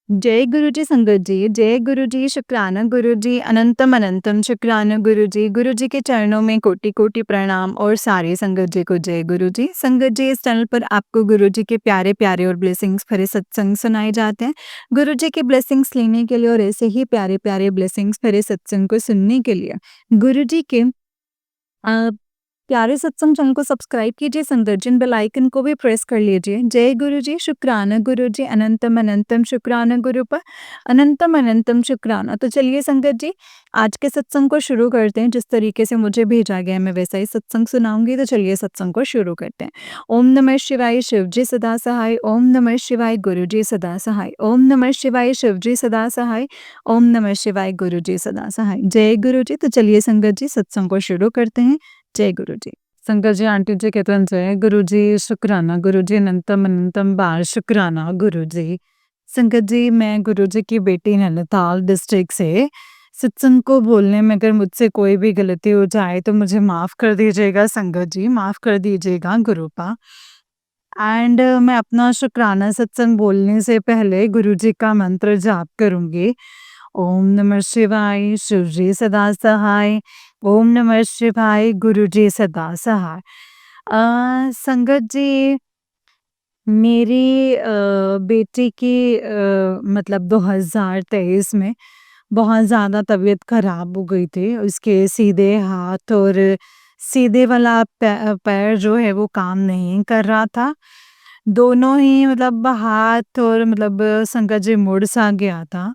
जय गुरु जी संगत जी, जय गुरु जी, शुक्राना गुरु जी, अनंतम अनंतम शुक्राना गुरु जी के चरणों में कोटि कोटि प्रणाम और सारी संगत जी को जय गुरु जी। संगत जी, इस चैनल पर आपको गुरु जी के प्यारे प्यारे और ब्लेसिंग्स भरे सत्संग सुनाए जाते हैं। गुरु जी के ब्लेसिंग्स लेने के लिए और ऐसे ही प्यारे प्यारे ब्लेसिंग्स भरे सत्संग को सुनने के लिए गुरु जी के अ, प्यारे सत्संग चैनल को सब्सक्राइब कीजिए, संदर्जन बेल आइकन को भी प्रेस कर लीजिए। जय गुरु जी, शुक्राना गुरु जी, अनंतम अनंतम शुक्राना गुरु पर, अनंतम अनंतम शुक्राना। तो चलिए संगत जी, आज के सत्संग को शुरू करते हैं। जिस तरीके से मुझे भेजा गया है मैं वैसा ही सत्संग सुनाऊंगी। तो चलिए सत्संग को शुरू करते हैं। ओम नमः शिवाय, शिव जी सदा सहाय। ओम नमः शिवाय, गुरु जी सदा सहाय। ओम नमः शिवाय, शिव जी सदा सहाय। ओम नमः शिवाय, गुरु जी सदा सहाय। जय गुरु जी। तो चलिए संगत जी, सत्संग को शुरू करते हैं। जय गुरु जी। संगत जी, आंटी जी कहते हैं जय गुरु जी, शुक्राना गुरु जी, अनंतम अनंतम बार शुक्राना गुरु जी। संगत जी, मैं गुरु जी की बेटी नैनीताल डिस्ट्रिक्ट से सत्संग को बोलने में अगर मुझसे कोई भी गलती हो जाए तो मुझे माफ़ कर दीजिएगा संगत जी, माफ़ कर दीजिएगा गुरुपा। एंड मैं अपना शुक्राना सत्संग बोलने से पहले गुरु जी का मंत्र जाप करूँगी। ओम नमः शिवाय, शिव जी सदा सहाय। ओम नमः शिवाय, गुरु जी सदा सहाय। संगत जी, मेरी बेटी की मतलब 2023 में बहुत ज़्यादा तबीयत ख़राब हो गई थी। उसके सीधे हाथ और सीधे वाला पैर जो है वो काम नहीं कर रहा था। दोनों ही मतलब हाथ और मतलब संगत जी मुड़-सा गया था।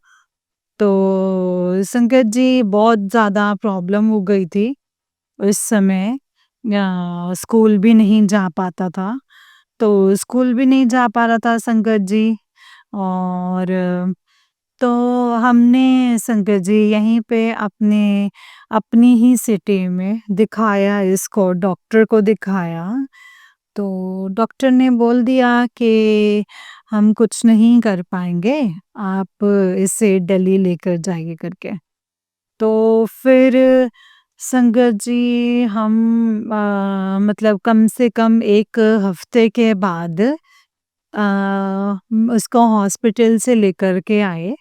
तो संगत जी, बहुत ज़्यादा प्रॉब्लम हो गई थी उस समय। स्कूल भी नहीं जा पाता था। तो स्कूल भी नहीं जा पा रहा था संगत जी। और तो हमने संगत जी यहीं पे अपनी ही सिटी में दिखाया, इसको डॉक्टर को दिखाया। तो डॉक्टर ने बोल दिया कि हम कुछ नहीं कर पाएँगे, आप इसे दिल्ली लेकर जाइए करके। तो फिर संगत जी, हम मतलब कम से कम 1 हफ्ते के बाद उसको हॉस्पिटल से लेकर के आए।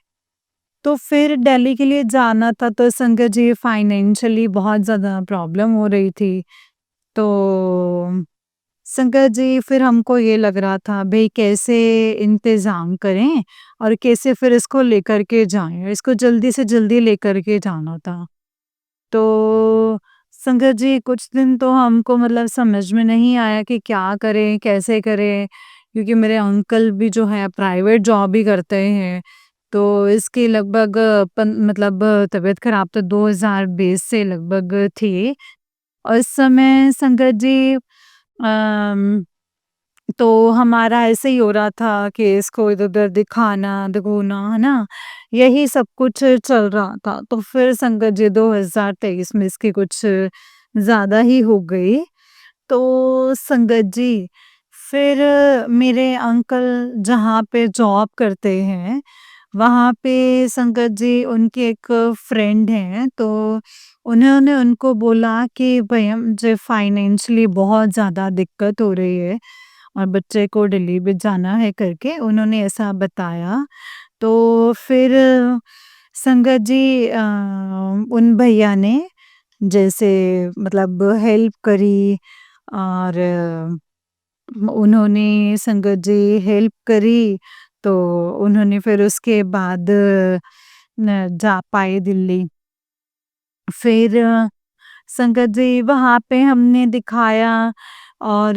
तो फिर दिल्ली के लिए जाना था तो संगत जी फाइनेंशियली बहुत ज़्यादा प्रॉब्लम हो रही थी। तो संगत जी, फिर हमको ये लग रहा था भई कैसे इंतज़ाम करें और कैसे फिर इसको लेकर के जाएँ, इसको जल्दी से जल्दी लेकर के जाना था। तो संगत जी, कुछ दिन तो हमको मतलब समझ में नहीं आया कि क्या करें, कैसे करें? क्योंकि मेरे अंकल भी जो है प्राइवेट जॉब ही करते हैं। तो इसकी लगभग मतलब तबीयत खराब तो 2020 से लगभग थी। और इस समय संगत जी, अम, तो हमारा ऐसे ही हो रहा था कि इसको इधर-उधर दिखाना, दिखोना, है ना? यही सब कुछ चल रहा था। तो फिर संगत जी 2023 में इसकी कुछ ज़्यादा ही हो गई। तो संगत जी, फिर मेरे अंकल जहाँ पे जॉब करते हैं, वहाँ पे संगत जी उनके एक फ्रेंड हैं, तो उन्होंने उनको बोला कि भई मुझे फाइनेंशियली बहुत ज़्यादा दिक्कत हो रही है और बच्चे को दिल्ली भी जाना है करके उन्होंने ऐसा बताया। तो फिर संगत जी, उन भैया ने जैसे मतलब हेल्प करी और उन्होंने संगत जी हेल्प करी। तो उन्होंने फिर उसके बाद न जा पाए दिल्ली। फिर संगत जी वहाँ पे हमने दिखाया और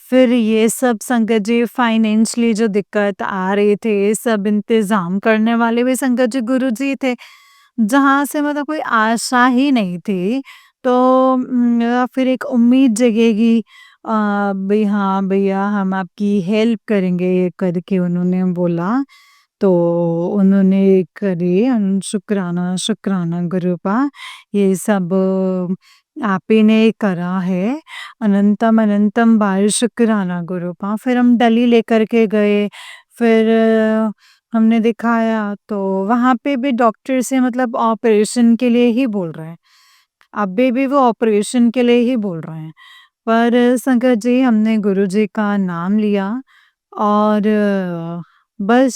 फिर ये सब संगत जी फाइनेंशियली जो दिक्कत आ रहे थे, सब इंतज़ाम करने वाले भी संगत जी गुरुजी थे, जहाँ से मतलब कोई आशा ही नहीं थी। तो फिर एक उम्मीद जगेगी, भई हाँ, भैया हम आपकी हेल्प करेंगे ये करके उन्होंने बोला। तो उन्होंने करी शुक्राना शुक्राना गुरुपा, ये सब आप ही ने करा है। अनंतम अनंतम बार शुक्राना गुरुपा। फिर हम दिल्ली लेकर के गए, फिर हमने दिखाया तो वहाँ पे भी डॉक्टर से मतलब ऑपरेशन के लिए ही बोल रहे हैं। अभी भी वो ऑपरेशन के लिए ही बोल रहे हैं। पर संगत जी, हमने गुरुजी का नाम लिया और बस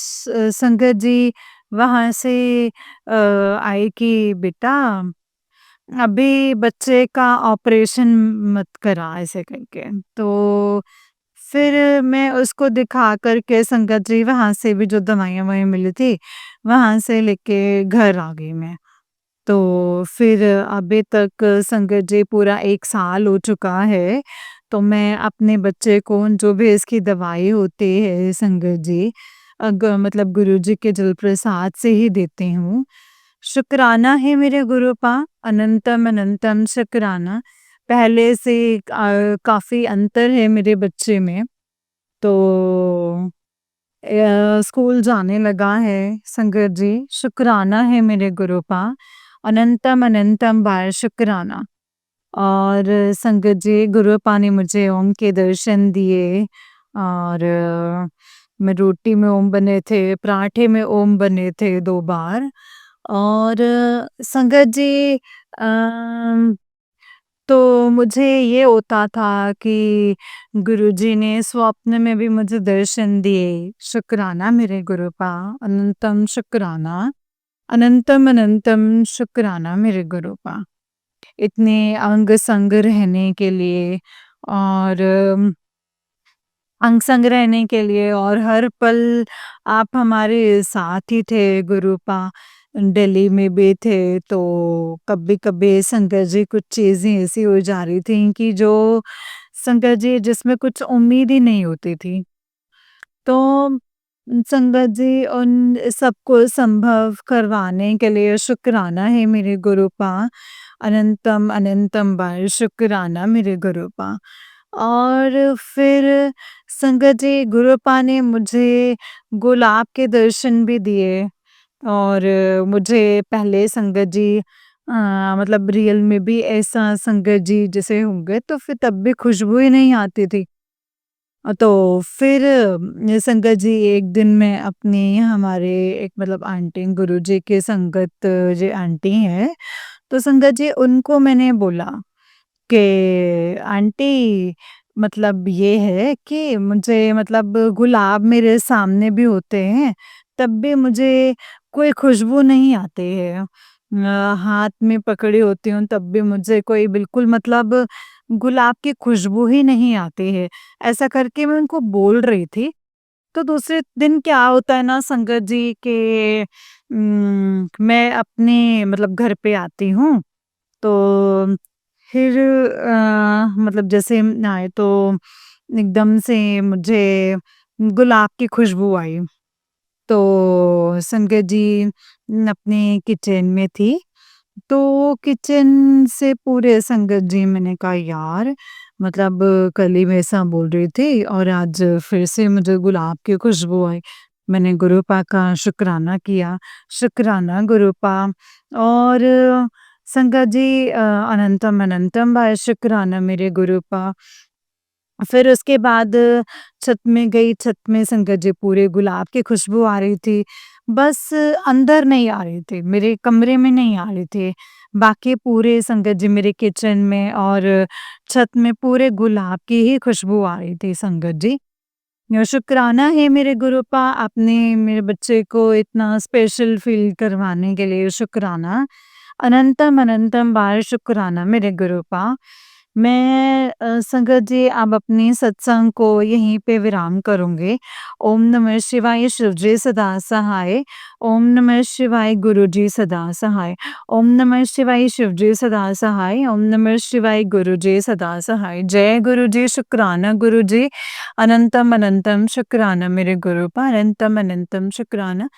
संगत जी वहाँ से आए कि बेटा अभी बच्चे का ऑपरेशन मत करा ऐसे करके। तो फिर मैं उसको दिखा कर के संगत जी वहाँ से भी जो दवाइयाँ-वाइयाँ मिली थी, वहाँ से लेके घर आ गई मैं। तो फिर अभी तक संगत जी पूरा 1 साल हो चुका है, तो मैं अपने बच्चे को जो भी इसकी दवाई होती है संगत जी मतलब गुरुजी के जल प्रसाद से ही देती हूँ। शुक्राना है मेरे गुरुपा, अनंतम अनंतम शुक्राना। पहले से काफ़ी अंतर है मेरे बच्चे में। तो स्कूल जाने लगा है संगत जी, शुक्राना है मेरे गुरुपा, अनंतम अनंतम बार शुक्राना। और संगत जी गुरुपा ने मुझे ओम के दर्शन दिए और मैं रोटी में ओम बने थे, पराठे में ओम बने थे 2 बार और संगत जी तो मुझे ये होता था कि गुरुजी ने स्वप्न में भी मुझे दर्शन दिए। शुक्राना मेरे गुरुपा, अनंतम शुक्राना, अनंतम अनंतम शुक्राना मेरे गुरुपा। इतने अंग-संग रहने के लिए और अंग-संग रहने के लिए और हर पल आप हमारे साथ ही थे गुरुपा। दिल्ली में भी थे तो कभी-कभी संगत जी कुछ चीज़ें ऐसी हो जा रही थी कि जो संगत जी जिसमें कुछ उम्मीद ही नहीं होती थी। तो संगत जी उन सबको संभव करवाने के लिए शुक्राना है मेरे गुरुपा। अनंतम अनंतम बार शुक्राना मेरे गुरुपा। और फिर संगत जी गुरुपा ने मुझे गुलाब के दर्शन भी दिए और मुझे पहले संगत जी मतलब रियल में भी ऐसा संगत जी जैसे होंगे तो फिर तब भी खुशबू ही नहीं आती थी। तो फिर संगत जी एक दिन मैं अपनी हमारे एक मतलब आंटी गुरुजी के संगत जी आंटी हैं, तो संगत जी उनको मैंने बोला कि आंटी मतलब ये है कि मुझे मतलब गुलाब मेरे सामने भी होते हैं, तब भी मुझे कोई खुशबू नहीं आती है। हाथ में पकड़ी होती हूँ तब भी मुझे कोई बिल्कुल मतलब गुलाब की खुशबू ही नहीं आती है। ऐसा करके मैं उनको बोल रही थी। तो दूसरे दिन क्या होता है ना संगत जी के मैं अपने मतलब घर पे आती हूँ, तो फिर मतलब जैसे हम आए तो एकदम से मुझे गुलाब की खुशबू आई। तो संगत जी अपने किचन में थी, तो किचन से पूरे संगत जी मैंने कहा यार मतलब कल ही मैं ऐसा बोल रही थी और आज फिर से मुझे गुलाब की खुशबू आई। मैंने गुरुपा का शुक्राना किया, शुक्राना गुरुपा और संगत जी अनंतम अनंतम बार शुक्राना मेरे गुरुपा। फिर उसके बाद छत में गई, छत में संगत जी पूरे गुलाब की खुशबू आ रही थी। बस अंदर नहीं आ रही थी, मेरे कमरे में नहीं आ रही थी। बाकी पूरे संगत जी मेरे किचन में और छत में पूरे गुलाब की ही खुशबू आ रही थी संगत जी। शुक्राना है मेरे गुरुपा आपने मेरे बच्चे को इतना स्पेशल फ़ील करवाने के लिए शुक्राना। अनंतम अनंतम बार शुक्राना मेरे गुरुपा। मैं संगत जी अब अपनी सत्संग को यहीं पे विराम करूँगी। ओम नमः शिवाय शिव जी सदा सहाय। ओम नमः शिवाय गुरु जी सदा सहाय। ओम नमः शिवाय शिव जी सदा सहाय। ओम नमः शिवाय गुरु जी सदा सहाय। जय गुरु जी, शुक्राना गुरु जी। अनंतम अनंतम शुक्राना मेरे गुरुपा, अनंतम अनंतम शुक्राना।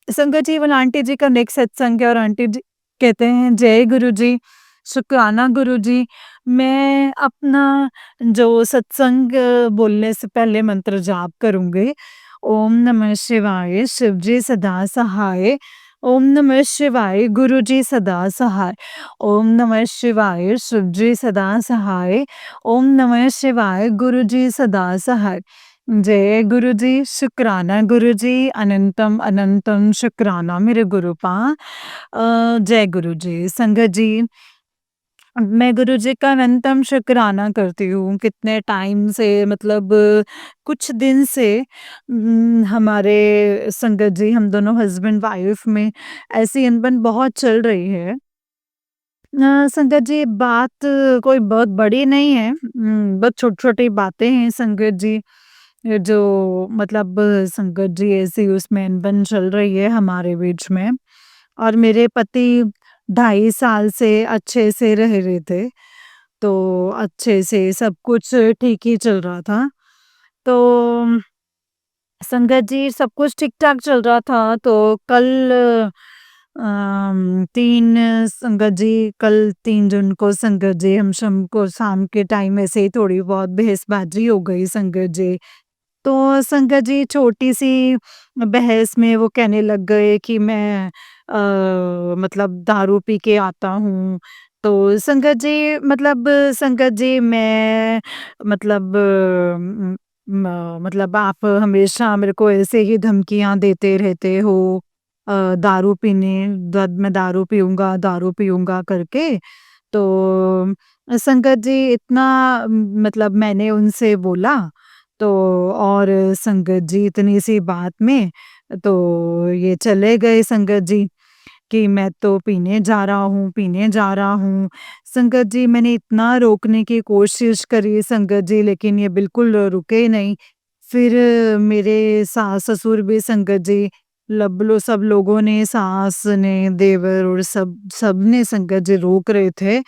संगत जी, वो आंटी जी का नेक्स्ट सत्संग है और आंटी जी कहते हैं जय गुरु जी, शुक्राना गुरु जी। मैं अपना जो सत्संग बोलने से पहले मंत्र जाप करूँगी। ओम नमः शिवाय, शिव जी सदा सहाय। ओम नमः शिवाय, गुरु जी सदा सहाय। ओम नमः शिवाय, शिव जी सदा सहाय। ओम नमः शिवाय, गुरु जी सदा सहाय। जय गुरु जी, शुक्राना गुरु जी, अनंतम अनंतम शुक्राना मेरे गुरुपा। जय गुरु जी। संगत जी मैं गुरुजी का अनंतम शुक्राना करती हूँ, कितने टाइम से मतलब कुछ दिन से हमारे संगत जी, हम दोनों हस्बैंड वाइफ में ऐसी अनबन बहुत चल रही है। संगत जी, बात कोई बहुत बड़ी नहीं है, बहुत छोटी-छोटी बातें हैं संगत जी, जो मतलब संगत जी ऐसी उसमें अनबन चल रही है हमारे बीच में। और मेरे पति 2.5 साल से अच्छे से रह रहे थे, तो अच्छे से सब कुछ ठीक ही चल रहा था। तो संगत जी, सब कुछ ठीक-ठाक चल रहा था, तो कल 3 संगत जी, कल 3 जून को संगत जी, हम शाम को शाम के टाइम ऐसे ही थोड़ी बहुत बहसबाजी हो गई संगत जी। तो संगत जी, छोटी-सी बहस में वो कहने लग गए कि मैं मतलब दारू पी के आता हूँ। तो संगत जी, मतलब संगत जी, मैं मतलब मतलब आप हमेशा मेरे को ऐसे ही धमकियाँ देते रहते हो, दारू पीने मैं दारू पीऊँगा करके। तो संगत जी, इतना मतलब मैंने उनसे बोला, तो और संगत जी इतनी सी बात में तो ये चले गए संगत जी कि मैं तो पीने जा रहा हूँ। संगत जी, मैंने इतना रोकने की कोशिश करी संगत जी, लेकिन ये बिल्कुल रुके ही नहीं। फिर मेरे सास-ससुर भी संगत जी, सब लोगों ने, सास ने, देवर और सबने संगत जी रोक रहे थे।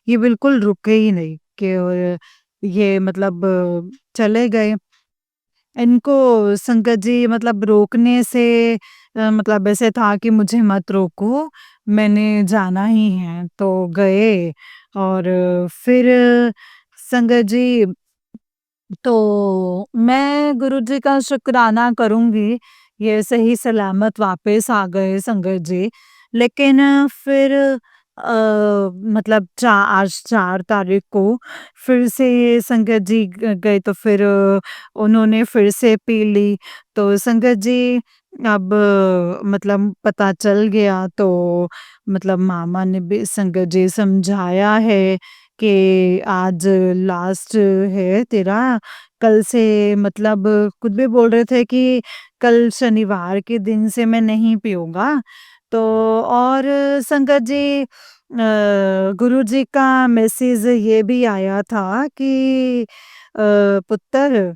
ये बिल्कुल रुके ही नहीं कि और ये मतलब चले गए। इनको संगत जी मतलब रोकने से मतलब ऐसे था कि मुझे मत रोको, मैंने जाना ही है, तो गए। और फिर संगत जी, तो मैं गुरुजी का शुक्राना करूँगी, ये सही सलामत वापस आ गए संगत जी। लेकिन फिर मतलब आज 4 तारीख को फिर से संगत जी गए, तो फिर उन्होंने फिर से पी ली। तो संगत जी, अब मतलब पता चल गया, तो मतलब मामा ने भी संगत जी समझाया है कि आज लास्ट है तेरा, कल से मतलब खुद भी बोल रहे थे कि कल शनिवार के दिन से मैं नहीं पीऊँगा। तो और संगत जी, गुरुजी का मैसेज ये भी आया था कि पुत्र,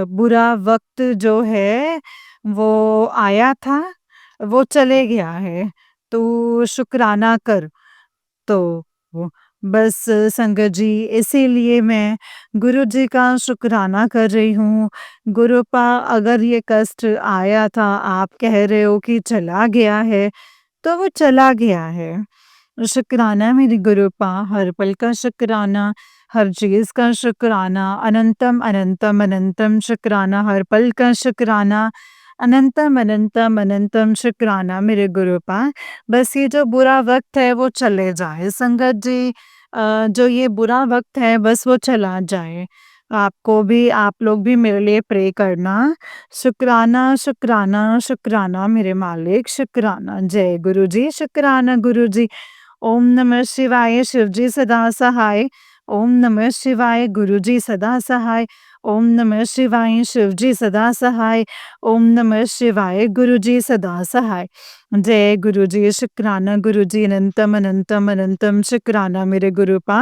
बुरा वक़्त जो है वो आया था, वो चले गया है, तू शुक्राना कर। तो वो बस संगत जी, इसीलिए मैं गुरुजी का शुक्राना कर रही हूँ। गुरुपा, अगर ये कष्ट आया था, आप कह रहे हो कि चला गया है, तो वो चला गया है। शुक्राना मेरे गुरुपा, हर पल का शुक्राना, हर चीज़ का शुक्राना, अनंतम अनंतम अनंतम शुक्राना, हर पल का शुक्राना, अनंतम अनंतम अनंतम शुक्राना मेरे गुरुपा। बस ये जो बुरा वक़्त है वो चले जाए संगत जी, जो ये बुरा वक़्त है बस वो चला जाए। आप लोग भी मेरे लिए प्रे करना। शुक्राना, शुक्राना, शुक्राना मेरे मालिक, शुक्राना। जय गुरुजी, शुक्राना गुरुजी। ओम नमः शिवाय, शिवजी सदा सहाय। ओम नमः शिवाय, गुरुजी सदा सहाय। ओम नमः शिवाय, शिवजी सदा सहाय। ओम नमः शिवाय, गुरुजी सदा सहाय। जय गुरुजी, शुक्राना गुरुजी, अनंतम अनंतम अनंतम शुक्राना मेरे गुरुपा,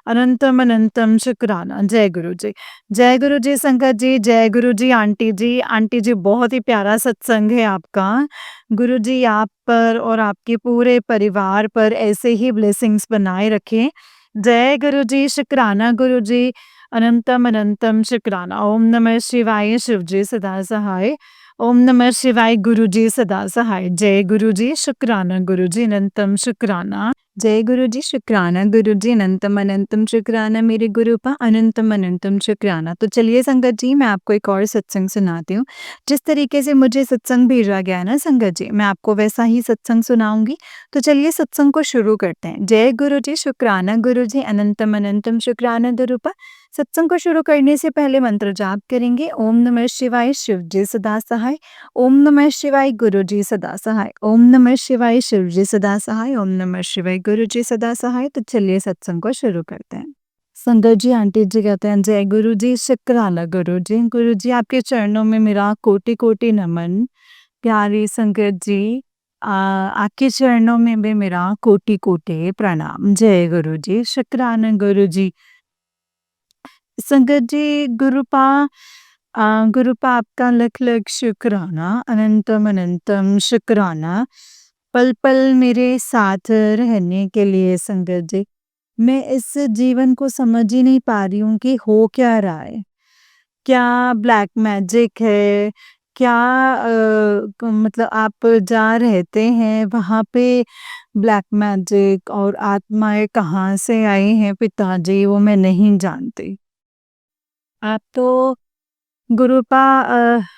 अनंतम अनंतम शुक्राना। जय गुरुजी। जय गुरुजी संगत जी, जय गुरुजी आंटी जी। आंटी जी, बहुत ही प्यारा सत्संग है आपका। गुरुजी आप पर और आपके पूरे परिवार पर ऐसे ही ब्लेसिंग्स बनाए रखें। जय गुरुजी, शुक्राना गुरुजी, अनंतम अनंतम शुक्राना। ओम नमः शिवाय, शिवजी सदा सहाय। ओम नमः शिवाय, गुरुजी सदा सहाय। जय गुरुजी, शुक्राना गुरुजी, अनंतम शुक्राना। जय गुरुजी, शुक्राना गुरुजी, अनंतम अनंतम शुक्राना मेरे गुरुपा, अनंतम अनंतम शुक्राना। तो चलिए संगत जी, मैं आपको एक और सत्संग सुनाती हूँ। जिस तरीके से मुझे सत्संग भेजा गया है ना संगत जी, मैं आपको वैसा ही सत्संग सुनाऊंगी। तो चलिए सत्संग को शुरू करते हैं। जय गुरुजी, शुक्राना गुरुजी, अनंतम अनंतम शुक्राना गुरुपा। सत्संग को शुरू करने से पहले मंत्र जाप करेंगे। ओम नमः शिवाय, शिव जी सदा सहाय। ओम नमः शिवाय, गुरु जी सदा सहाय। ओम नमः शिवाय, शिव जी सदा सहाय। ओम नमः शिवाय, गुरु जी सदा सहाय। तो चलिए सत्संग को शुरू करते हैं। संगत जी, आंटी जी कहते हैं जय गुरु जी, शुक्राना गुरु जी। गुरु जी आपके चरणों में मेरा कोटि कोटि नमन। प्यारी संगत जी, आपके चरणों में भी मेरा कोटि कोटि प्रणाम। जय गुरु जी, शुक्राना गुरु जी। संगत जी, गुरुपा आपका लख लख शुक्राना, अनंतम अनंतम शुक्राना, पल पल मेरे साथ रहने के लिए। संगत जी, मैं इस जीवन को समझ ही नहीं पा रही हूँ कि हो क्या रहा है। क्या ब्लैक मैजिक है? क्या मतलब आप जहाँ रहते हैं वहाँ पे ब्लैक मैजिक और आत्माएँ कहाँ से आई हैं पिताजी, वो मैं नहीं जानती। आप तो गुरुपा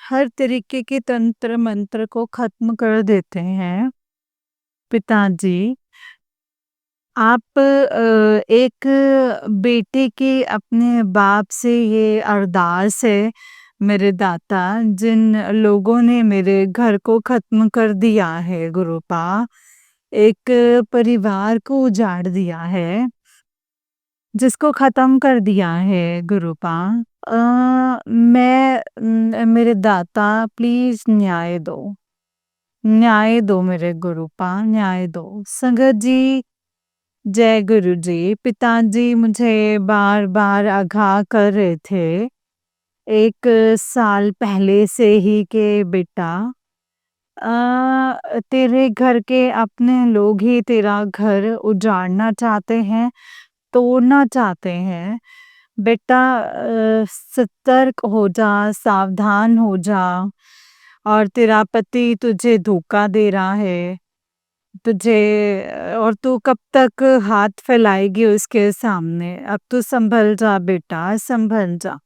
हर तरीके के तंत्र मंत्र को खत्म कर देते हैं पिताजी। आप एक बेटे के अपने बाप से ये अरदास है मेरे दाता, जिन लोगों ने मेरे घर को खत्म कर दिया है गुरुपा, एक परिवार को उजाड़ दिया है, जिसको खत्म कर दिया है गुरुपा। मेरे दाता प्लीज न्याय दो, न्याय दो मेरे गुरुपा, न्याय दो। संगत जी, जय गुरु जी। पिताजी मुझे बार बार आगाह कर रहे थे 1 साल पहले से ही कि बेटा, तेरे घर के अपने लोग ही तेरा घर उजाड़ना चाहते हैं, तोड़ना चाहते हैं। बेटा, सतर्क हो जा, सावधान हो जा। और तेरा पति तुझे धोखा दे रहा है, तुझे, और तू कब तक हाथ फैलाएगी उसके सामने। अब तू संभल जा बेटा, संभल जा।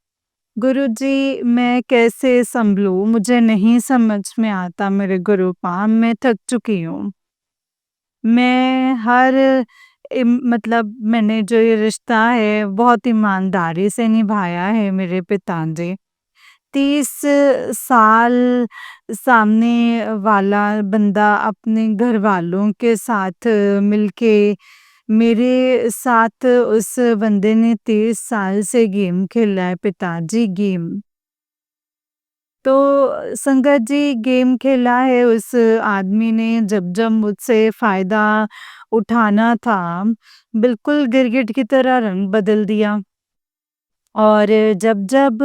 गुरुजी, मैं कैसे संभलूं, मुझे नहीं समझ में आता मेरे गुरुपा, मैं थक चुकी हूँ। मैं मतलब मैंने जो ये रिश्ता है बहुत ईमानदारी से निभाया है मेरे पिताजी। 30 साल सामने वाला बंदा अपने घर वालों के साथ मिलके, मेरे साथ उस बंदे ने 30 साल से गेम खेला है पिताजी, गेम। तो संगत जी, गेम खेला है उस आदमी ने, जब जब मुझसे फायदा उठाना था, बिल्कुल गिरगिट की तरह रंग बदल दिया। और जब जब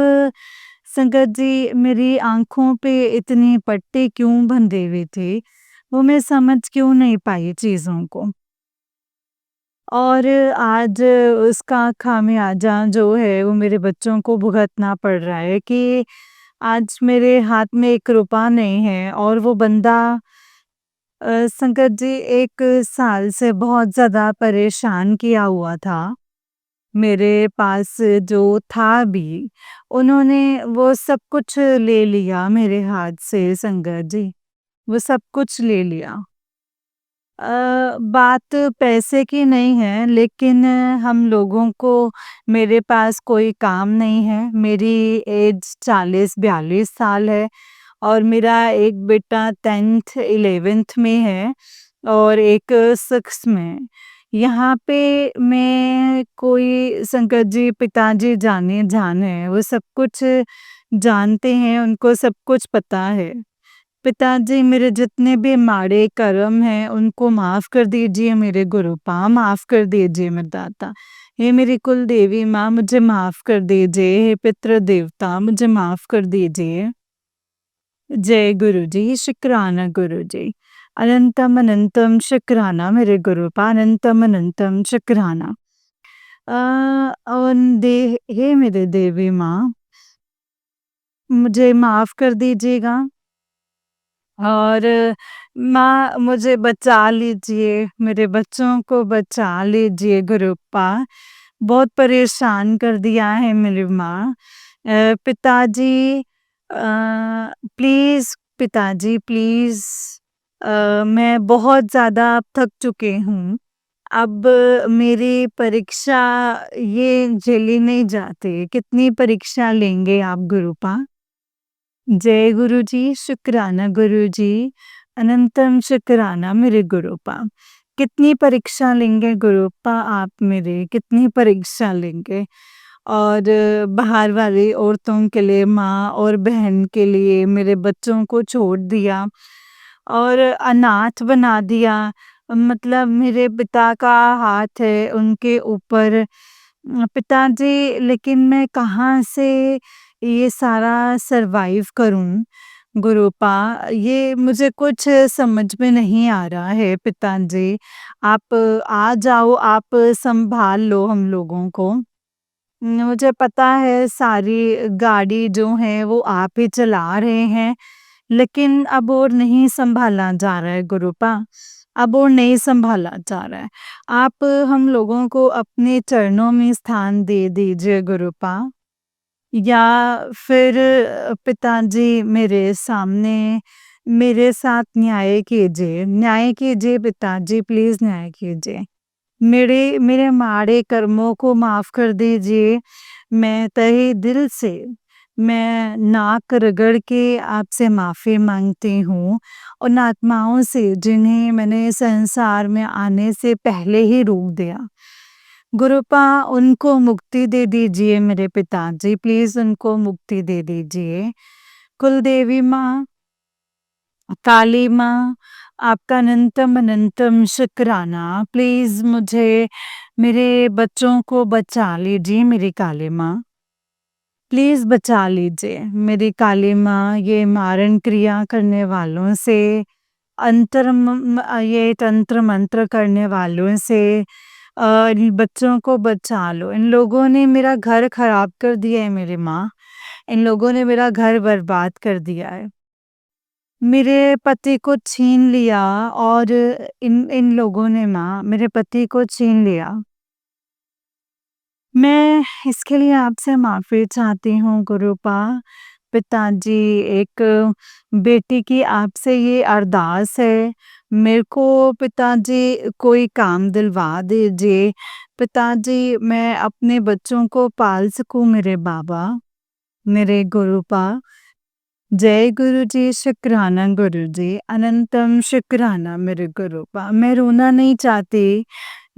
संगत जी मेरी आंखों पे इतनी पट्टी क्यों बंधे हुए थे, वो मैं समझ क्यों नहीं पाई चीज़ों को। और आज उसका खामियाजा जो है वो मेरे बच्चों को भुगतना पड़ रहा है कि आज मेरे हाथ में 1 रुपया नहीं है। और वो बंदा संकट जी 1 साल से बहुत ज़्यादा परेशान किया हुआ था। मेरे पास जो था भी, उन्होंने वो सब कुछ ले लिया मेरे हाथ से संगत जी, वो सब कुछ ले लिया। बात पैसे की नहीं है, लेकिन हम लोगों को, मेरे पास कोई काम नहीं है। मेरी एज 40-42 साल है और मेरा एक बेटा 10th 11th में है और एक 6th में। यहाँ पे मैं कोई संकट जी, पिताजी जाने जान है, वो सब कुछ जानते हैं, उनको सब कुछ पता है। पिताजी, मेरे जितने भी माड़े कर्म हैं उनको माफ़ कर दीजिए मेरे गुरुपा, माफ़ कर दीजिए मेरे दाता। हे मेरी कुल देवी माँ, मुझे माफ़ कर दीजिए। हे पितृ देवता, मुझे माफ़ कर दीजिए। जय गुरु जी, शुक्राना गुरु जी। अनंतम अनंतम शुक्राना मेरे गुरुपा, अनंतम अनंतम शुक्राना। और हे मेरे देवी माँ, मुझे माफ़ कर दीजिएगा। और माँ, मुझे बचा लीजिए, मेरे बच्चों को बचा लीजिए गुरुप्पा। बहुत परेशान कर दिया है मेरी माँ। पिताजी, प्लीज़ पिताजी, प्लीज़, मैं बहुत ज़्यादा अब थक चुकी हूँ। अब मेरी परीक्षा ये झेली नहीं जाती। कितनी परीक्षा लेंगे आप गुरुपा? जय गुरुजी, शुक्राना गुरुजी, अनंतम शुक्राना मेरे गुरुपा। कितनी परीक्षा लेंगे गुरुपा आप मेरे, कितनी परीक्षा लेंगे? और बाहर वाली औरतों के लिए, माँ और बहन के लिए मेरे बच्चों को छोड़ दिया और अनाथ बना दिया। मतलब मेरे पिता का हाथ है उनके ऊपर। पिताजी, लेकिन मैं कहाँ से ये सारा सरवाइव करूँ गुरुपा? ये मुझे कुछ समझ में नहीं आ रहा है पिताजी। आप आ जाओ, आप सँभाल लो हम लोगों को। मुझे पता है सारी गाड़ी जो है वो आप ही चला रहे हैं, लेकिन अब और नहीं सँभाला जा रहा है गुरुपा, अब और नहीं सँभाला जा रहा है। आप हम लोगों को अपने चरणों में स्थान दे दीजिए गुरुपा। या फिर पिताजी मेरे सामने मेरे साथ न्याय कीजिए पिताजी, प्लीज़ न्याय कीजिए। मेरे मेरे माड़े कर्मों को माफ़ कर दीजिए। मैं तहे दिल से, मैं नाक रगड़ के आपसे माफ़ी माँगती हूँ उन आत्माओं से जिन्हें मैंने संसार में आने से पहले ही रोक दिया। गुरुपा, उनको मुक्ति दे दीजिए मेरे पिताजी, प्लीज़ उनको मुक्ति दे दीजिए। कुलदेवी माँ, काली माँ, आपका अनंतम अनंतम शुक्राना। प्लीज़ मुझे, मेरे बच्चों को बचा लीजिए मेरी काली माँ। प्लीज़ बचा लीजिए मेरी काली माँ, ये मारण क्रिया करने वालों से, ये तंत्र मंत्र करने वालों से इन बच्चों को बचा लो। इन लोगों ने मेरा घर खराब कर दिया है मेरी माँ। इन लोगों ने मेरा घर बर्बाद कर दिया है। मेरे पति को छीन लिया और इन इन लोगों ने माँ मेरे पति को छीन लिया। मैं इसके लिए आपसे माफ़ी चाहती हूँ गुरुपा। पिताजी, एक बेटी की आपसे ये अरदास है, मेरे को पिताजी कोई काम दिलवा दीजिए। पिताजी, मैं अपने बच्चों को पाल सकूँ मेरे बाबा, मेरे गुरुपा। जय गुरुजी, शुक्राना गुरुजी, अनंतम शुक्राना मेरे गुरुपा। मैं रोना नहीं चाहती,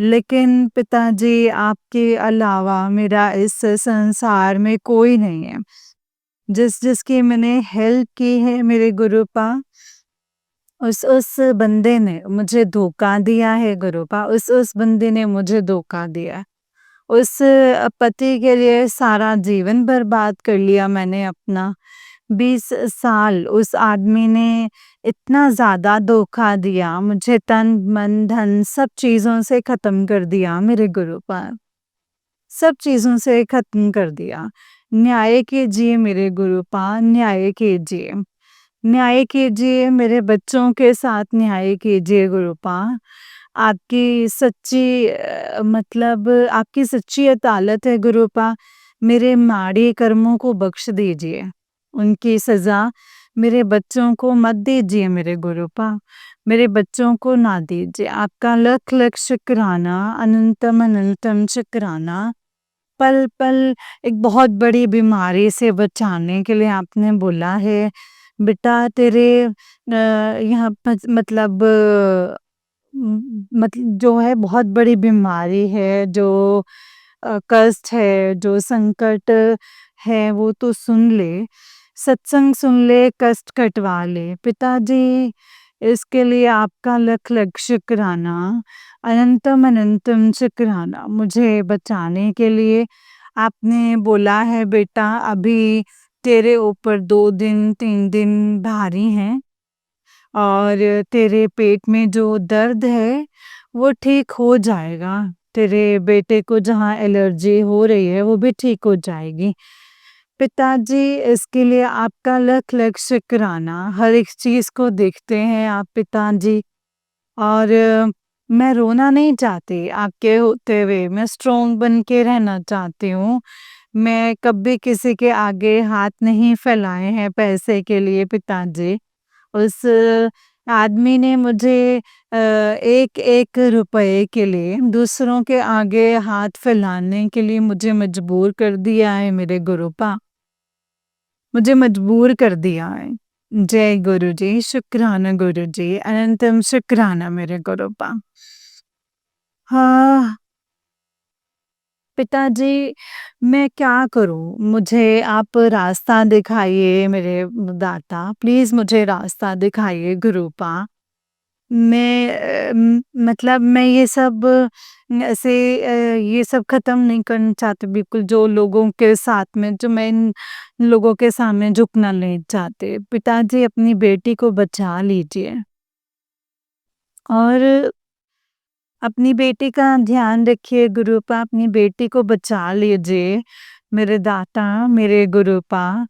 लेकिन पिताजी आपके अलावा मेरा इस संसार में कोई नहीं है। जिसकी मैंने हेल्प की है मेरे गुरुपा, उस बंदे ने मुझे धोखा दिया है गुरुपा, उस बंदे ने मुझे धोखा दिया है। उस पति के लिए सारा जीवन बर्बाद कर लिया मैंने अपना। 20 साल उस आदमी ने इतना ज़्यादा धोखा दिया, मुझे तन, मन, धन सब चीज़ों से ख़त्म कर दिया मेरे गुरुपा। सब चीज़ों से ख़त्म कर दिया। न्याय कीजिए मेरे गुरुपा, न्याय कीजिए। न्याय कीजिए, मेरे बच्चों के साथ न्याय कीजिए गुरुपा। आपकी सच्ची मतलब आपकी सच्ची अदालत है गुरुपा। मेरे माड़े कर्मों को बख्श दीजिए। उनकी सज़ा मेरे बच्चों को मत दीजिए मेरे गुरुपा। मेरे बच्चों को ना दीजिए। आपका लख लख शुक्राना, अनंतम अनंतम शुक्राना। पल-पल एक बहुत बड़ी बीमारी से बचाने के लिए आपने बोला है, बेटा तेरे यहाँ मतलब जो है बहुत बड़ी बीमारी है, जो कष्ट है, जो संकट है वो तो सुन ले, सत्संग सुन ले, कष्ट कटवा ले। पिताजी, इसके लिए आपका लख लख शुक्राना, अनंतम अनंतम शुक्राना। मुझे बचाने के लिए आपने बोला है बेटा अभी तेरे ऊपर 2 दिन 3 दिन भारी हैं और तेरे पेट में जो दर्द है वो ठीक हो जाएगा। तेरे बेटे को जहाँ एलर्जी हो रही है वो भी ठीक हो जाएगी। पिताजी, इसके लिए आपका लख लख शुक्राना। हर एक चीज़ को देखते हैं आप पिताजी। और मैं रोना नहीं चाहती आपके होते हुए, मैं स्ट्रॉन्ग बन के रहना चाहती हूँ। मैं कभी किसी के आगे हाथ नहीं फैलाए हैं पैसे के लिए पिताजी। उस आदमी ने मुझे एक-एक रुपए के लिए दूसरों के आगे हाथ फैलाने के लिए मुझे मजबूर कर दिया है मेरे गुरुपा। मुझे मजबूर कर दिया है। जय गुरुजी, शुक्राना गुरुजी, अनंतम शुक्राना मेरे गुरुपा। हाँ, पिताजी मैं क्या करूँ? मुझे आप रास्ता दिखाइए मेरे दाता, प्लीज़ मुझे रास्ता दिखाइए गुरुपा। मैं मतलब मैं ये सब ऐसे ये सब ख़त्म नहीं करना चाहती बिल्कुल जो लोगों के साथ में जो मैं इन लोगों के सामने झुकना नहीं चाहती। पिताजी अपनी बेटी को बचा लीजिए और अपनी बेटी का ध्यान रखिए गुरुपा, अपनी बेटी को बचा लीजिए, मेरे दाता, मेरे गुरुपा।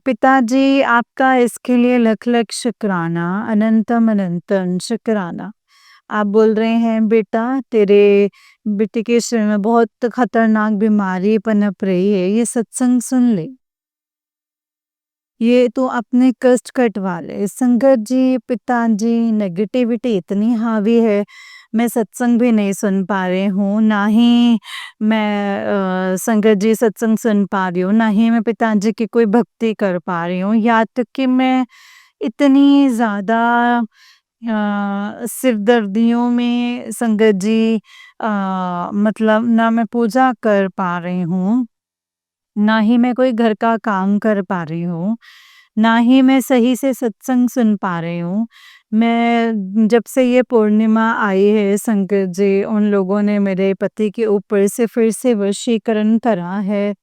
पिताजी आपका इसके लिए लख-लख शुक्राना, अनंतम-अनंतम शुक्राना। आप बोल रहे हैं बेटा तेरे बेटे के शरीर में बहुत खतरनाक बीमारी पनप रही है, ये सत्संग सुन ले। ये तो अपने कष्ट कटवा ले। संगत जी, पिताजी नेगेटिविटी इतनी हावी है, मैं सत्संग भी नहीं सुन पा रही हूँ, ना ही मैं संगत जी सत्संग सुन पा रही हूँ, ना ही मैं पिताजी की कोई भक्ति कर पा रही हूँ। यहाँ तक कि मैं इतनी ज़्यादा सिरदर्दियों में संगत जी मतलब ना मैं पूजा कर पा रही हूँ, ना ही मैं कोई घर का काम कर पा रही हूँ, ना ही मैं सही से सत्संग सुन पा रही हूँ। मैं जब से ये पूर्णिमा आई है संगत जी, उन लोगों ने मेरे पति के ऊपर से फिर से वशीकरण करा है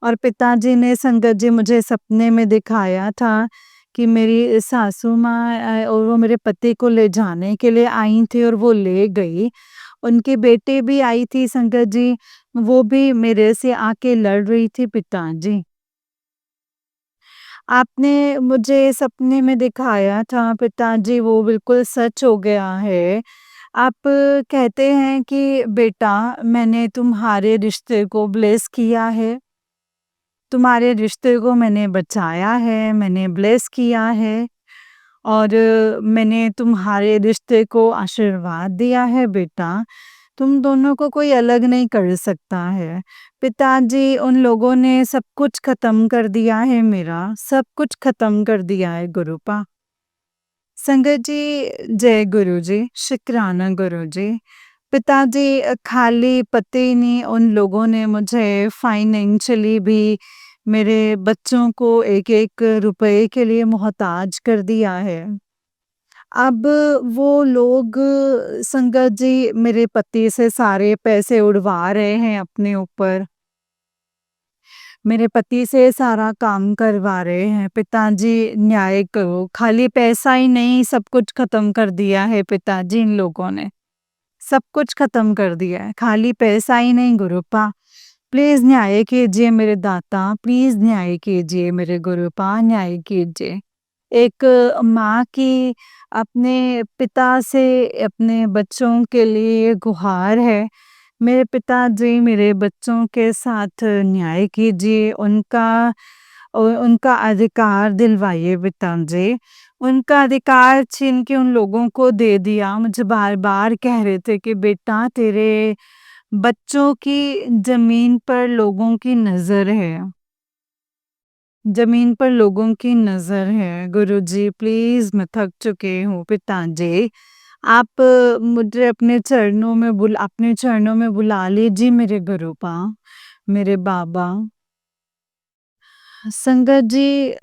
और पिताजी ने संगत जी मुझे सपने में दिखाया था कि मेरी सासू माँ और वो मेरे पति को ले जाने के लिए आई थी और वो ले गई। उनकी बेटी भी आई थी संगत जी, वो भी मेरे से आके लड़ रही थी पिताजी। आपने मुझे सपने में दिखाया था पिताजी वो बिल्कुल सच हो गया है। आप कहते हैं कि बेटा मैंने तुम्हारे रिश्ते को ब्लेस किया है, तुम्हारे रिश्ते को मैंने बचाया है, मैंने ब्लेस किया है और मैंने तुम्हारे रिश्ते को आशीर्वाद दिया है बेटा। तुम दोनों को कोई अलग नहीं कर सकता है। पिताजी उन लोगों ने सब कुछ ख़त्म कर दिया है मेरा, सब कुछ ख़त्म कर दिया है गुरुपा। संगत जी, जय गुरुजी, शुक्राना गुरुजी। पिताजी खाली पते ही नहीं उन लोगों ने मुझे फाइनेंशियली भी मेरे बच्चों को एक-एक रुपए के लिए मोहताज कर दिया है। अब वो लोग संगत जी मेरे पति से सारे पैसे उड़वा रहे हैं अपने ऊपर। मेरे पति से सारा काम करवा रहे हैं। पिताजी न्याय करो, खाली पैसा ही नहीं सब कुछ ख़त्म कर दिया है पिताजी इन लोगों ने। सब कुछ ख़त्म कर दिया है, खाली पैसा ही नहीं गुरुपा। प्लीज़ न्याय कीजिए मेरे दाता, प्लीज़ न्याय कीजिए मेरे गुरुपा, न्याय कीजिए। एक माँ की अपने पिता से अपने बच्चों के लिए गुहार है। मेरे पिताजी मेरे बच्चों के साथ न्याय कीजिए, उनका अधिकार दिलवाइए पिताजी। उनका अधिकार छीन के उन लोगों को दे दिया। मुझे बार-बार कह रहे थे कि बेटा तेरे बच्चों की ज़मीन पर लोगों की नज़र है। ज़मीन पर लोगों की नज़र है। गुरुजी प्लीज़ मैं थक चुकी हूँ पिताजी। आप मुझे अपने चरणों में बुला लीजिए मेरे गुरुपा, मेरे बाबा। संगत जी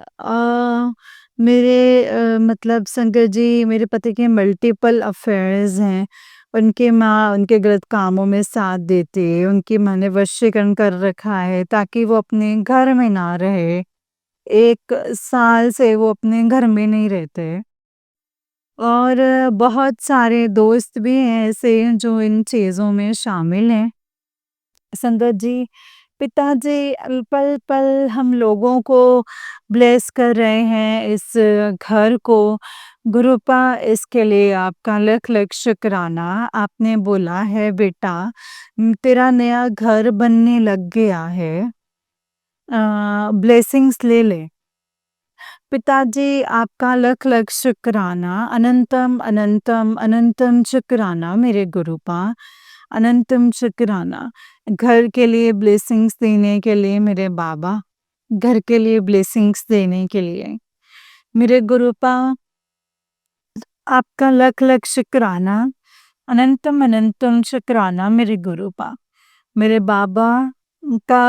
मेरे मतलब संगत जी मेरे पति के मल्टीपल अफेयर्स हैं। उनकी माँ उनके गलत कामों में साथ देती है, उनकी माँ ने वशीकरण कर रखा है ताकि वो अपने घर में ना रहे। 1 साल से वो अपने घर में नहीं रहते और बहुत सारे दोस्त भी हैं ऐसे जो इन चीज़ों में शामिल हैं। संगत जी, पिताजी पल-पल हम लोगों को ब्लेस कर रहे हैं इस घर को। गुरुपा इसके लिए आपका लख-लख शुक्राना। आपने बोला है बेटा तेरा नया घर बनने लग गया है। ब्लेसिंग्स ले ले। पिताजी आपका लख लख शुक्राना, अनंतम अनंतम अनंतम शुक्राना मेरे गुरुपा, अनंतम शुक्राना। घर के लिए ब्लेसिंग्स देने के लिए मेरे बाबा, घर के लिए ब्लेसिंग्स देने के लिए मेरे गुरुपा, आपका लख लख शुक्राना, अनंतम अनंतम शुक्राना मेरे गुरुपा। मेरे बाबा का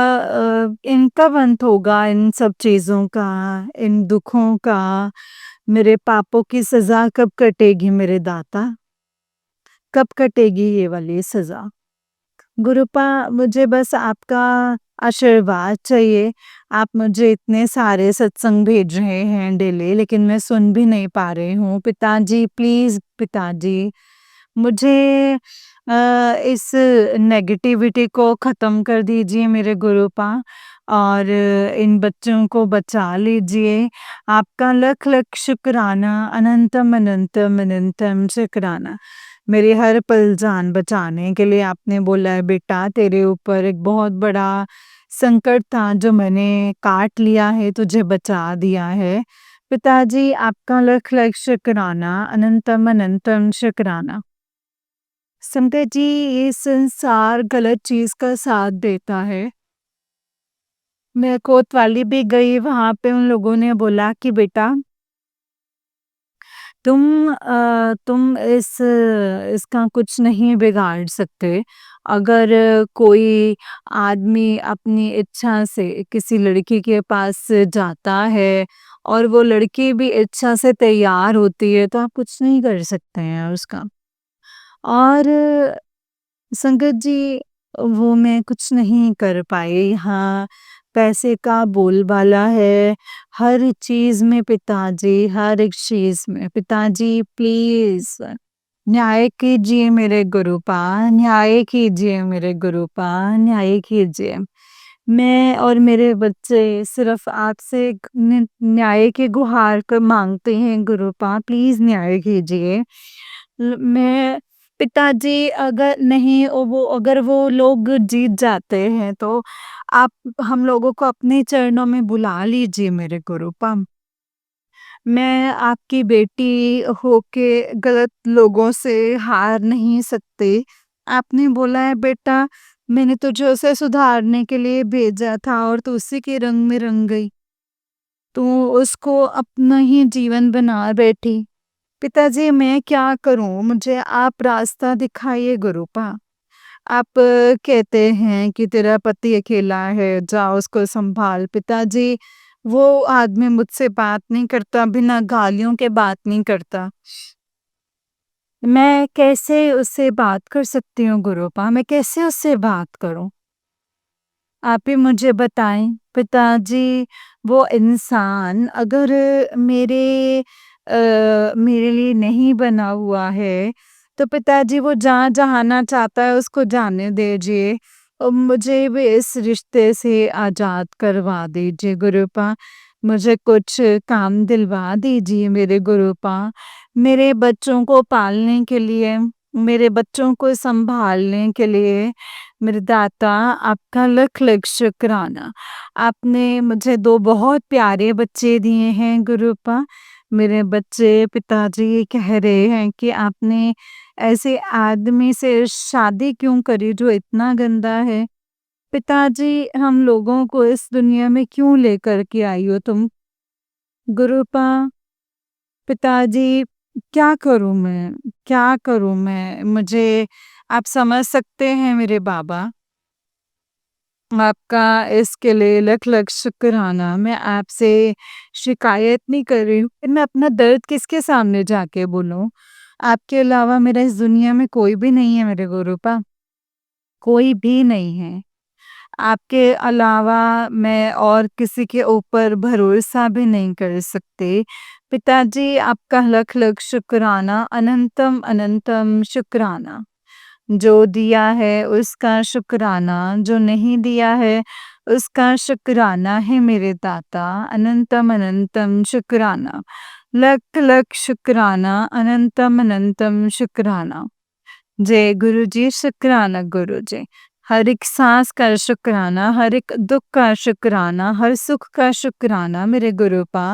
इनका अंत होगा इन सब चीज़ों का, इन दुखों का, मेरे पापों की सज़ा कब कटेगी मेरे दाता? कब कटेगी ये वाली सज़ा? गुरुपा मुझे बस आपका आशीर्वाद चाहिए। आप मुझे इतने सारे सत्संग भेज रहे हैं डेली, लेकिन मैं सुन भी नहीं पा रही हूँ। पिताजी प्लीज़ पिताजी, मुझे इस नेगेटिविटी को ख़त्म कर दीजिए मेरे गुरुपा, और इन बच्चों को बचा लीजिए। आपका लख लख शुक्राना, अनंतम अनंतम अनंतम शुक्राना। मेरी हर पल जान बचाने के लिए आपने बोला है बेटा तेरे ऊपर एक बहुत बड़ा संकट था जो मैंने काट लिया है, तुझे बचा दिया है। पिताजी आपका लख लख शुक्राना, अनंतम अनंतम शुक्राना। संकट जी, ये संसार गलत चीज़ का साथ देता है। मैं कोतवाली भी गई, वहाँ पे उन लोगों ने बोला कि बेटा तुम इसका कुछ नहीं बिगाड़ सकते। अगर कोई आदमी अपनी इच्छा से किसी लड़की के पास जाता है और वो लड़की भी इच्छा से तैयार होती है, तो आप कुछ नहीं कर सकते हैं उसका। और संगत जी, वो मैं कुछ नहीं कर पाई। हाँ, पैसे का बोलबाला है हर चीज़ में पिताजी, हर एक चीज़ में। पिताजी प्लीज़ न्याय कीजिए मेरे गुरुपा, न्याय कीजिए मेरे गुरुपा, न्याय कीजिए। मैं और मेरे बच्चे सिर्फ़ आपसे न्याय की गुहार क माँगते हैं गुरुपा, प्लीज़ न्याय कीजिए। मैं पिताजी अगर वो लोग जीत जाते हैं तो आप हम लोगों को अपने चरणों में बुला लीजिए मेरे गुरुपा। मैं आपकी बेटी होके गलत लोगों से हार नहीं सकती। आपने बोला है बेटा मैंने तुझे उसे सुधारने के लिए भेजा था और तू उसी के रंग में रंग गई। तू उसको अपना ही जीवन बना बैठी। पिताजी मैं क्या करूँ? मुझे आप रास्ता दिखाइए गुरुपा। आप कहते हैं कि तेरा पति अकेला है, जा उसको सँभाल। पिताजी वो आदमी मुझसे बात नहीं करता, बिना गालियों के बात नहीं करता। मैं कैसे उससे बात कर सकती हूँ गुरुपा? मैं कैसे उससे बात करूँ? आप ही मुझे बताएँ। पिताजी वो इंसान अगर मेरे मेरे लिए नहीं बना हुआ है, तो पिताजी वो जहाँ जाना चाहता है उसको जाने दीजिए। मुझे भी इस रिश्ते से आज़ाद करवा दीजिए गुरुपा। मुझे कुछ काम दिलवा दीजिए मेरे गुरुपा। मेरे बच्चों को पालने के लिए, मेरे बच्चों को सँभालने के लिए मेरे दाता आपका लख लख शुक्राना। आपने मुझे 2 बहुत प्यारे बच्चे दिए हैं गुरुपा। मेरे बच्चे पिताजी कह रहे हैं कि आपने ऐसे आदमी से शादी क्यों करी जो इतना गंदा है? पिताजी हम लोगों को इस दुनिया में क्यों लेकर के आई हो तुम? गुरुपा पिताजी क्या करूँ मैं? क्या करूँ मैं? मुझे आप समझ सकते हैं मेरे बाबा। आपका इसके लिए लख-लख शुक्राना। मैं आपसे शिकायत नहीं कर रही हूँ, मैं अपना दर्द किसके सामने जाके बोलूँ? आपके अलावा मेरा इस दुनिया में कोई भी नहीं है मेरे गुरुपा, कोई भी नहीं है। आपके अलावा मैं और किसी के ऊपर भरोसा भी नहीं कर सकती। पिताजी आपका लख-लख शुक्राना, अनंतम अनंतम शुक्राना। जो दिया है उसका शुक्राना, जो नहीं दिया है उसका शुक्राना है मेरे दाता, अनंतम अनंतम शुक्राना। लख लख शुक्राना, अनंतम अनंतम शुक्राना। जय गुरु जी, शुक्राना गुरु जी। हर एक सांस का शुक्राना, हर एक दुख का शुक्राना, हर सुख का शुक्राना मेरे गुरुपा।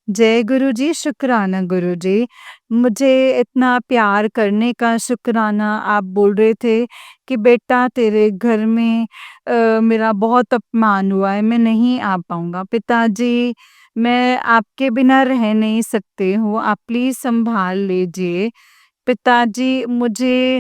जय गुरु जी, शुक्राना गुरु जी। मुझे इतना प्यार करने का शुक्राना। आप बोल रहे थे कि बेटा तेरे घर में मेरा बहुत अपमान हुआ है, मैं नहीं आ पाऊँगा। पिताजी, मैं आपके बिना रह नहीं सकती हूँ, आप प्लीज़ सँभाल लीजिए। पिताजी, मुझे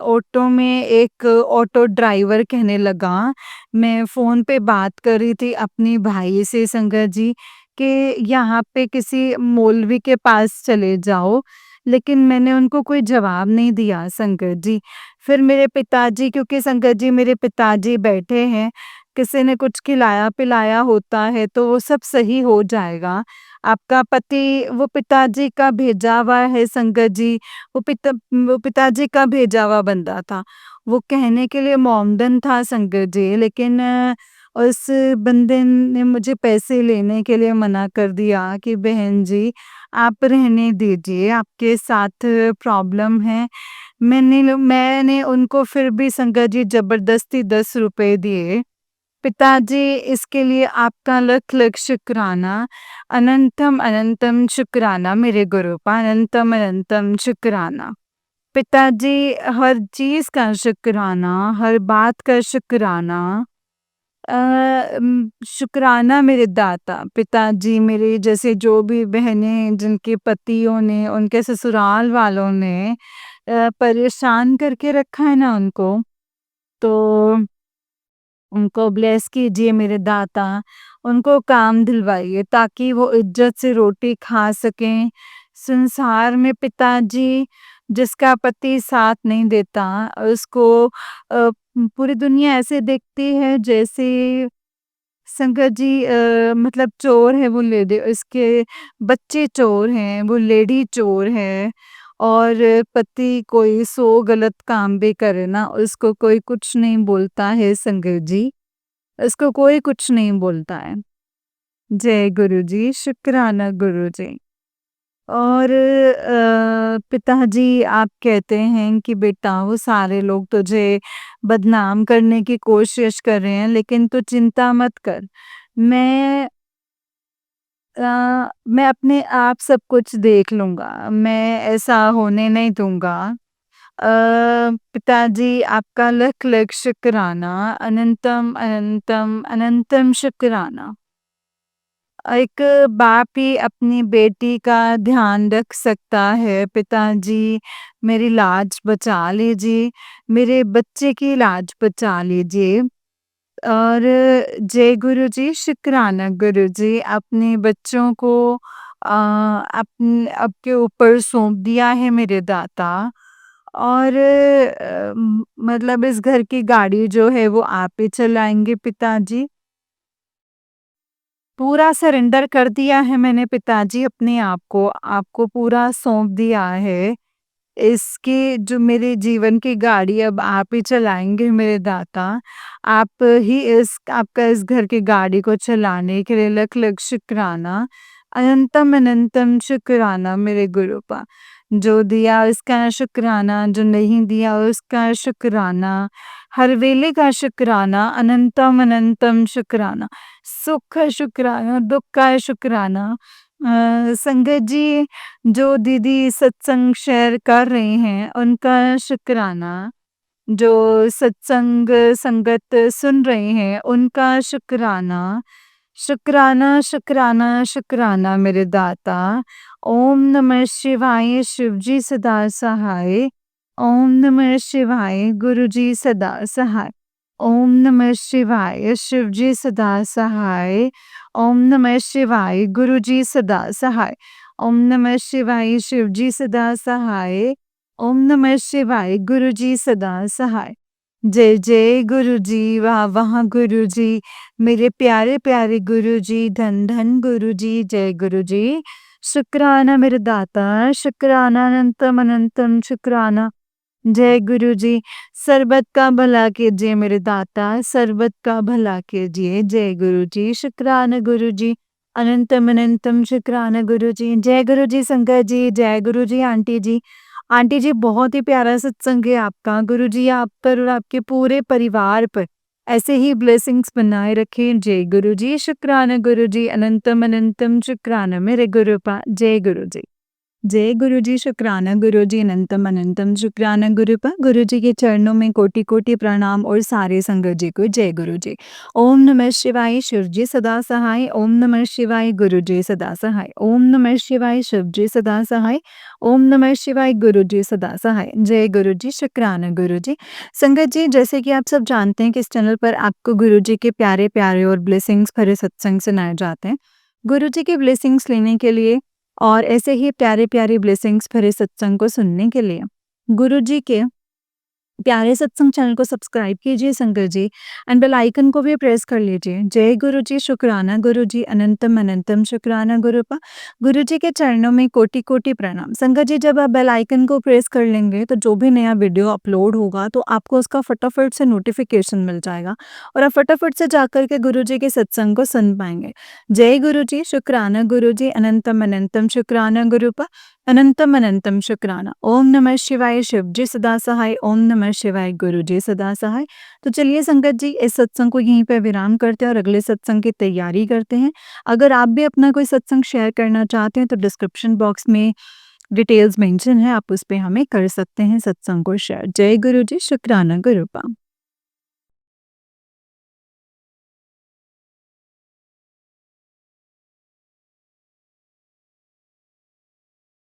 ऑटो में एक ऑटो ड्राइवर कहने लगा, मैं फ़ोन पे बात कर रही थी अपने भाई से संगत जी कि यहाँ पे किसी मौलवी के पास चले जाओ, लेकिन मैंने उनको कोई जवाब नहीं दिया संगत जी। फिर मेरे पिताजी, क्योंकि संगत जी मेरे पिताजी बैठे हैं, किसी ने कुछ खिलाया-पिलाया होता है तो वो सब सही हो जाएगा। आपका पति वो पिताजी का भेजा हुआ है संगत जी, वो पिताजी का भेजा हुआ बंदा था। वो कहने के लिए मोमडन था संगत जी, लेकिन उस बंदे ने मुझे पैसे लेने के लिए मना कर दिया कि बहन जी आप रहने दीजिए, आपके साथ प्रॉब्लम है। मैंने उनको फिर भी संगत जी ज़बरदस्ती 10 रुपए दिए। पिताजी, इसके लिए आपका लख लख शुक्राना। अनंतम अनंतम शुक्राना मेरे गुरूपा, अनंतम अनंतम शुक्राना। पिताजी, हर चीज़ का शुक्राना, हर बात का शुक्राना। शुक्राना मेरे दाता। पिताजी, मेरे जैसे जो भी बहनें जिनके पतियों ने, उनके ससुराल वालों ने परेशान करके रखा है ना उनको, तो उनको ब्लेस कीजिए मेरे दाता, उनको काम दिलवाइए ताकि वो इज्जत से रोटी खा सकें। संसार में पिताजी, जिसका पति साथ नहीं देता, उसको पूरी दुनिया ऐसे देखती है जैसे संगत जी मतलब चोर है वो लेडी, उसके बच्चे चोर हैं, वो लेडी चोर है। और पति कोई 100 गलत काम भी करे ना, उसको कोई कुछ नहीं बोलता है संगत जी, उसको कोई कुछ नहीं बोलता है। जय गुरु जी, शुक्राना गुरु जी। और पिताजी, आप कहते हैं कि बेटा वो सारे लोग तुझे बदनाम करने की कोशिश कर रहे हैं, लेकिन तू चिंता मत कर। मैं मैं अपने आप सब कुछ देख लूँगा, मैं ऐसा होने नहीं दूँगा। पिताजी, आपका लख लख शुक्राना, अनंतम अनंतम अनंतम शुक्राना। एक बाप ही अपनी बेटी का ध्यान रख सकता है। पिताजी, मेरी लाज बचा लीजिए, मेरे बच्चे की लाज बचा लीजिए। और जय गुरु जी, शुक्राना गुरु जी, अपने बच्चों को आपके ऊपर सौंप दिया है मेरे दाता। और मतलब इस घर की गाड़ी जो है वो आप ही चलाएंगे पिताजी। पूरा सरेंडर कर दिया है मैंने पिताजी अपने आप को, आपको पूरा सौंप दिया है। इसकी जो मेरे जीवन की गाड़ी अब आप ही चलाएँगे मेरे दाता। आप ही आपका इस घर की गाड़ी को चलाने के लिए लख-लख शुक्राना। अनंतम अनंतम शुक्राना मेरे गुरूपा। जो दिया उसका शुक्राना, जो नहीं दिया उसका शुक्राना। हर वेले का शुक्राना, अनंतम अनंतम शुक्राना। सुख का शुक्राना, दुःख का शुक्राना। संगत जी, जो दीदी सत्संग शेयर कर रही हैं, उनका शुक्राना। जो सत्संग संगत सुन रहे हैं, उनका शुक्राना। शुक्राना, शुक्राना, शुक्राना मेरे दाता। ओम नमः शिवाय, शिव जी सदा सहाय। ओम नमः शिवाय, गुरु जी सदा सहाय। ओम नमः शिवाय, शिव जी सदा सहाय। ओम नमः शिवाय, गुरु जी सदा सहाय। ओम नमः शिवाय, शिव जी सदा सहाय। ओम नमः शिवाय, गुरु जी सदा सहाय। जय जय गुरु जी, वाह वाह गुरु जी, मेरे प्यारे प्यारे गुरु जी, धन धन गुरु जी, जय गुरु जी। शुक्राना मेरे दाता, शुक्राना अनंतम अनंतम शुक्राना। जय गुरु जी, सरबत का भला कीजिए मेरे दाता, सरबत का भला कीजिए। जय गुरु जी, शुक्राना गुरु जी, अनंतम अनंतम शुक्राना गुरु जी। जय गुरु जी संगत जी, जय गुरु जी आंटी जी। आंटी जी, बहुत ही प्यारा सत्संग है आपका। गुरु जी आप पर और आपके पूरे परिवार पर ऐसे ही ब्लेसिंग्स बनाए रखें। जय गुरु जी, शुक्राना गुरु जी, अनंतम अनंतम शुक्राना मेरे गुरुपा। जय गुरु जी। जय गुरु जी, शुक्राना गुरु जी, अनंतम अनंतम शुक्राना गुरुपा। गुरु जी के चरणों में कोटि कोटि प्रणाम और सारे संगत जी को जय गुरु जी। ओम नमः शिवाय, शिव जी सदा सहाय। ओम नमः शिवाय, गुरु जी सदा सहाय। ओम नमः शिवाय, शिव जी सदा सहाय। ओम नमः शिवाय, गुरु जी सदा सहाय। जय गुरु जी, शुक्राना गुरु जी। संगत जी, जैसे कि आप सब जानते हैं कि इस चैनल पर आपको गुरु जी के प्यारे प्यारे और ब्लेसिंग्स भरे सत्संग सुनाए जाते हैं। गुरु जी के ब्लेसिंग्स लेने के लिए और ऐसे ही प्यारे-प्यारे ब्लेसिंग्स भरे सत्संग को सुनने के लिए गुरुजी के प्यारे सत्संग चैनल को सब्सक्राइब कीजिए संगत जी, एंड बेल आइकन को भी प्रेस कर लीजिए। जय गुरु जी, शुक्राना गुरु जी, अनंतम अनंतम शुक्राना गुरुपा। गुरु जी के चरणों में कोटि कोटि प्रणाम। संगत जी, जब आप बेल आइकन को प्रेस कर लेंगे तो जो भी नया वीडियो अपलोड होगा तो आपको उसका फटाफट से नोटिफिकेशन मिल जाएगा और आप फटाफट से जाकर के गुरु जी के सत्संग को सुन पाएंगे। जय गुरु जी, शुक्राना गुरु जी, अनंतम अनंतम शुक्राना गुरुपा। अनंतम अनंतम शुक्राना। ओम नमः शिवाय, शिव जी सदा सहाय। ओम नमः शिवाय, गुरु जी सदा सहाय। तो चलिए संगत जी, इस सत्संग को यहीं पे विराम करते हैं और अगले सत्संग की तैयारी करते हैं। अगर आप भी अपना कोई सत्संग शेयर करना चाहते हैं तो डिस्क्रिप्शन बॉक्स में डिटेल्स मेंशन है, आप उस पे हमें कर सकते हैं सत्संग को शेयर। जय गुरु जी, शुक्राना गुरुपा।